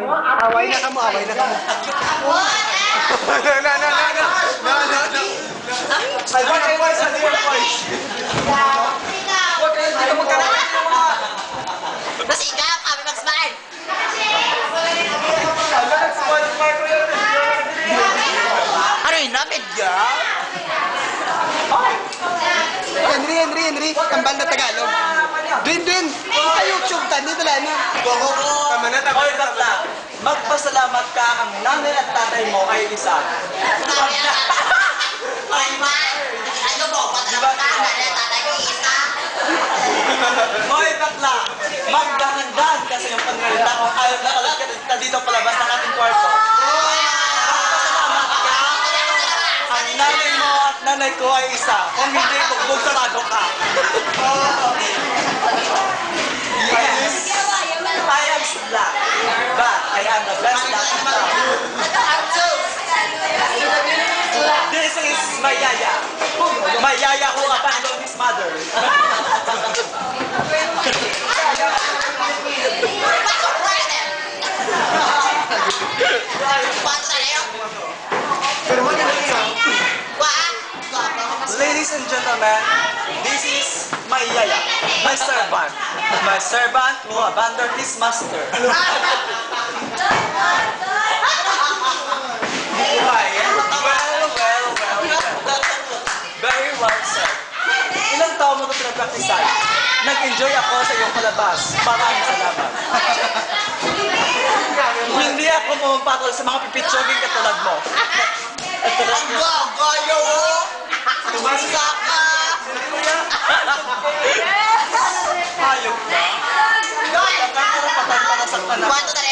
Away na kamo, away na kamo. No. I want sa dear voice. Huwag kayo, hindi ka magkakaroon ng mga... Kasi ikaw, kami mag-smile. Ano yun na, medyo? Henry, kambal na Tagalog. Din, sa YouTube, dito lang na. Tama na, Hoy, bakla, magpasalamat ka ang nanay at tatay mo ay isa. Ay, ma! Ano mo, patalaman ka, nanay at tatay ko isa. Hoy, bakla, magdahan-dahan kasi yung pangalita ko. Ayaw na alam ka dito palabas ng ating kwarto. Magpasalamat ka, ang nanay mo at nanay ko ay isa. Kung hindi, bugbog sarado ka. Yes. I am Slack, but I am the best Slack in town. This is my yaya. My yaya who abandoned his mother. Ladies and gentlemen, this is my yaya, my servant who abandoned his master. Very well said. Ilang taon mo ito pinag-practicean? Nag-enjoy ako sa iyong palabas. Maraming salamat. Hindi ako pumapatol sa mga pipitsoging katulad mo. Ang gayo! Tumasa ka! Hayop ka? Karapatan pa na sa kanak. Kwanto na